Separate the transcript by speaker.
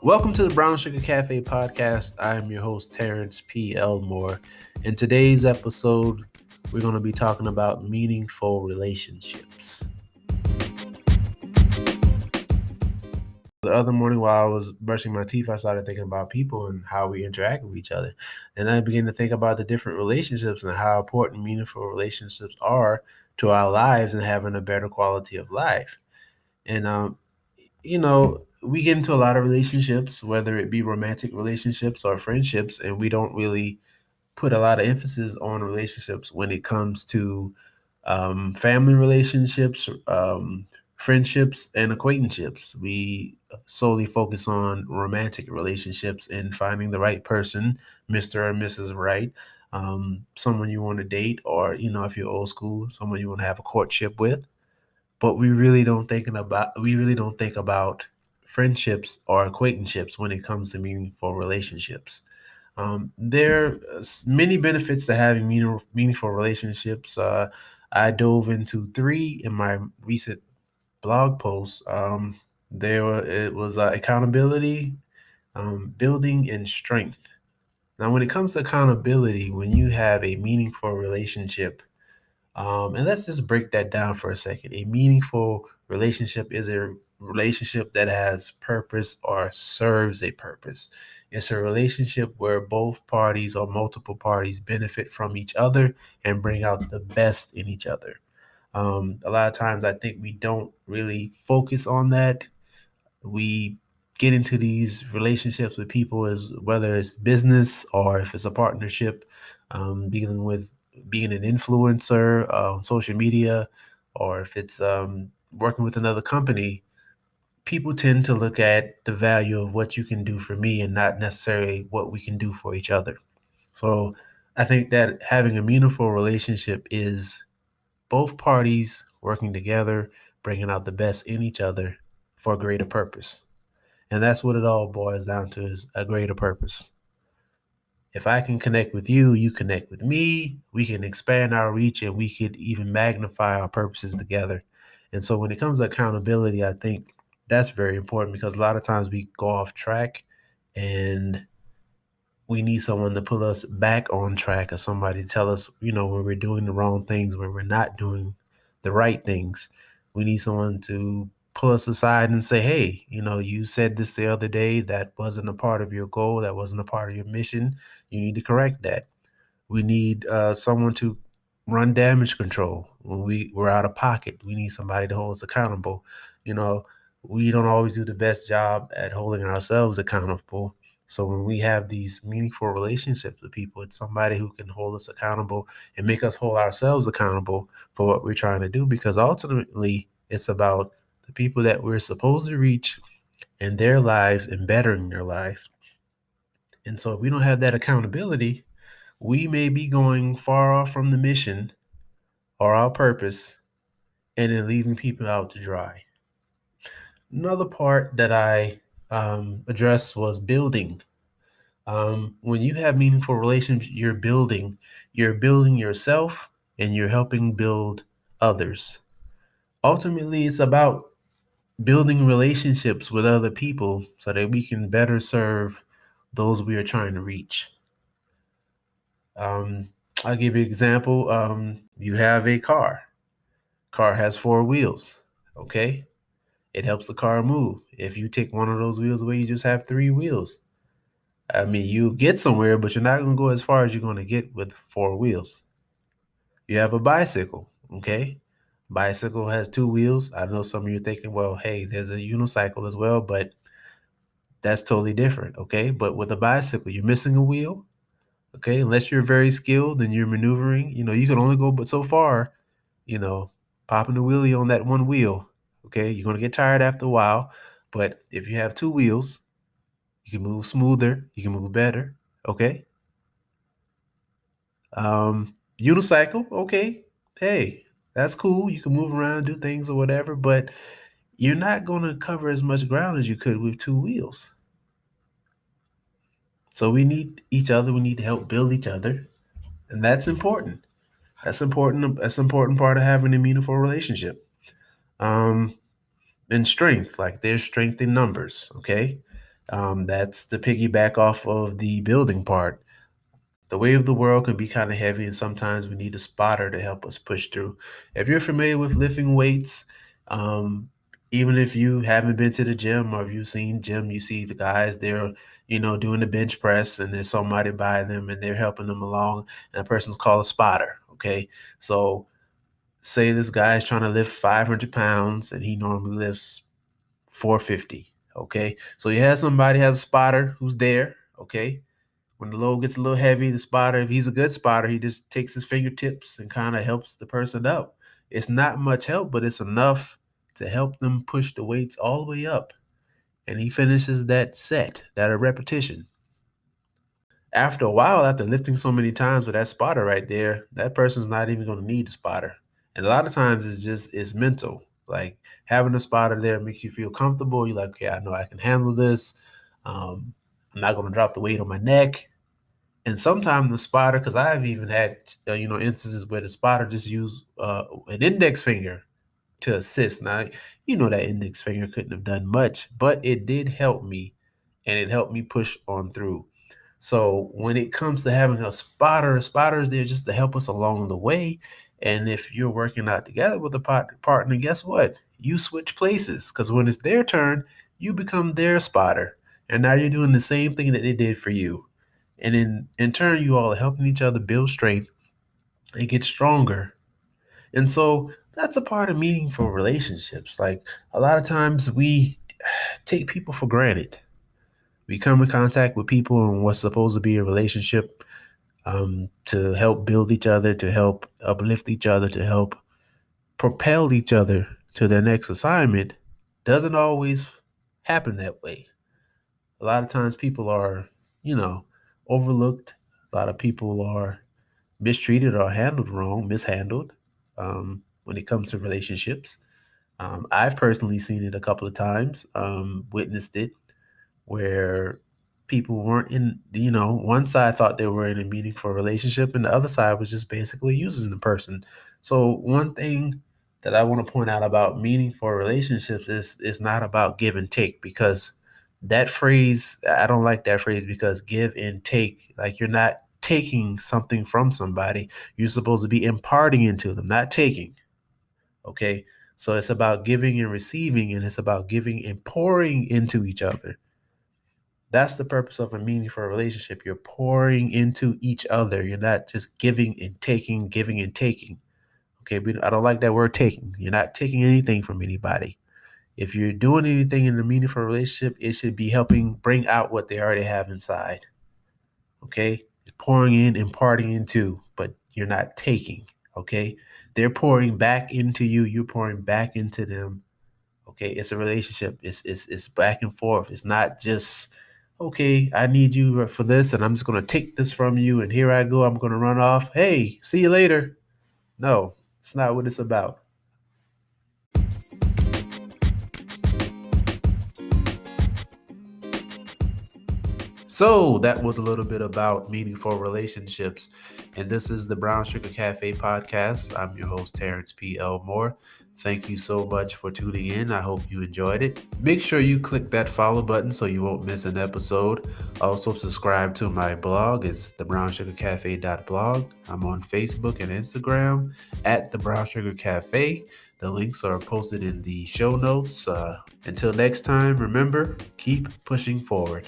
Speaker 1: Welcome to the Brown Sugar Cafe podcast. I am your host, Terrence P. Elmore. In today's episode, we're going to be talking about meaningful relationships. The other morning while I was brushing my teeth, I started thinking about people and how we interact with each other. And I began to think about the different relationships and how important meaningful relationships are to our lives and having a better quality of life. And we get into a lot of relationships, whether it be romantic relationships or friendships, and we don't really put a lot of emphasis on relationships when it comes to family relationships, friendships, and acquaintanceships. We solely focus on romantic relationships and finding the right person, Mr. or Mrs. Right, someone you want to date, or if you're old school, someone you want to have a courtship with. But we really don't think about friendships or acquaintanceships when it comes to meaningful relationships. There are many benefits to having meaningful relationships. I dove into three in my recent blog post. It was accountability, building, and strength. Now, when it comes to accountability, when you have a meaningful relationship, and let's just break that down for a second. A meaningful relationship is a relationship that has purpose or serves a purpose. It's a relationship where both parties or multiple parties benefit from each other and bring out the best in each other. A lot of times, I think we don't really focus on that. We get into these relationships with people as whether it's business or if it's a partnership, dealing with being an influencer on social media, or if it's working with another company. People tend to look at the value of what you can do for me and not necessarily what we can do for each other. So I think that having a meaningful relationship is both parties working together, bringing out the best in each other for a greater purpose. And that's what it all boils down to, is a greater purpose. If I can connect with you, you connect with me, we can expand our reach and we could even magnify our purposes together. And so when it comes to accountability, I think that's very important because a lot of times we go off track and we need someone to pull us back on track, or somebody to tell us, when we're doing the wrong things, when we're not doing the right things. We need someone to pull us aside and say, hey, you said this the other day, that wasn't a part of your goal, that wasn't a part of your mission. You need to correct that. We need someone to run damage control when we're out of pocket. We need somebody to hold us accountable. You know, we don't always do the best job at holding ourselves accountable. So when we have these meaningful relationships with people, it's somebody who can hold us accountable and make us hold ourselves accountable for what we're trying to do. Because ultimately, it's about the people that we're supposed to reach and their lives and bettering their lives. And so if we don't have that accountability, we may be going far off from the mission or our purpose and then leaving people out to dry. Another part that I addressed was building. When you have meaningful relationships, you're building yourself and you're helping build others. Ultimately, it's about building relationships with other people so that we can better serve those we are trying to reach. Um, I'll give you an example. You have a car. Car has four wheels. Okay. It helps the car move. If you take one of those wheels away, you just have three wheels. I mean, you get somewhere, but you're not going to go as far as you're going to get with four wheels. You have a bicycle. Okay. Bicycle has two wheels. I know some of you are thinking, well, hey, there's a unicycle as well, but that's totally different. Okay. But with a bicycle, you're missing a wheel. Okay. Unless you're very skilled and you're maneuvering, you can only go but so far, you know, popping the wheelie on that one wheel. Okay. You're going to get tired after a while. But if you have two wheels, you can move smoother, you can move better. Okay. Unicycle. Okay. Hey, that's cool. You can move around, do things or whatever, but you're not going to cover as much ground as you could with two wheels. So we need each other. We need to help build each other. And that's important. That's important. That's an important part of having a meaningful relationship. Um, and strength, like there's strength in numbers. Okay. That's the piggyback off of the building part. The weight of the world can be kind of heavy, and sometimes we need a spotter to help us push through. If you're familiar with lifting weights, um, even if you haven't been to the gym or if you've seen gym, you see the guys they're doing the bench press, and there's somebody by them and they're helping them along, and that person's called a spotter. Okay, so say this guy is trying to lift 500 pounds and he normally lifts 450. Okay, so he has somebody has a spotter who's there. Okay, when the load gets a little heavy, the spotter, if he's a good spotter, he just takes his fingertips and kind of helps the person up. It's not much help, but it's enough to help them push the weights all the way up. And he finishes that set, that a repetition. After a while, after lifting so many times with that spotter right there, that person's not even going to need the spotter. And a lot of times it's mental. Like having a spotter there makes you feel comfortable. You're like, okay, I know I can handle this. I'm not going to drop the weight on my neck. And sometimes the spotter, because I've even had instances where the spotter just used an index finger to assist. Now, that index finger couldn't have done much, but it did help me, and it helped me push on through. So when it comes to having a spotter is there just to help us along the way. And if you're working out together with a partner, guess what? You switch places because when it's their turn, you become their spotter, and now you're doing the same thing that they did for you. And in turn, you all are helping each other build strength and get stronger. And so that's a part of meaningful relationships. Like a lot of times we take people for granted. We come in contact with people in what's supposed to be a relationship, to help build each other, to help uplift each other, to help propel each other to their next assignment. Doesn't always happen that way. A lot of times people are, you know, overlooked. A lot of people are mistreated or handled wrong, mishandled, when it comes to relationships. I've personally seen it a couple of times, witnessed it, where people weren't one side thought they were in a meaningful relationship and the other side was just basically using the person. So one thing that I want to point out about meaningful relationships is it's not about give and take, because that phrase, I don't like that phrase, because give and take, like you're not taking something from somebody, you're supposed to be imparting into them, not taking. Okay, so it's about giving and receiving, and it's about giving and pouring into each other. That's the purpose of a meaningful relationship. You're pouring into each other. You're not just giving and taking, giving and taking. Okay, I don't like that word taking. You're not taking anything from anybody. If you're doing anything in a meaningful relationship, it should be helping bring out what they already have inside. Okay, pouring in, imparting into, but you're not taking. Okay, they're pouring back into you. You're pouring back into them. Okay, it's a relationship. It's back and forth. It's not just, okay, I need you for this, and I'm just gonna take this from you, and here I go. I'm gonna run off. Hey, see you later. No, it's not what it's about. So that was a little bit about meaningful relationships. And this is the Brown Sugar Cafe podcast. I'm your host, Terrence P. Elmore. Thank you so much for tuning in. I hope you enjoyed it. Make sure you click that follow button so you won't miss an episode. Also, subscribe to my blog. It's thebrownsugarcafe.blog. I'm on Facebook and Instagram at The Brown Sugar Cafe. The links are posted in the show notes. Until next time, remember, keep pushing forward.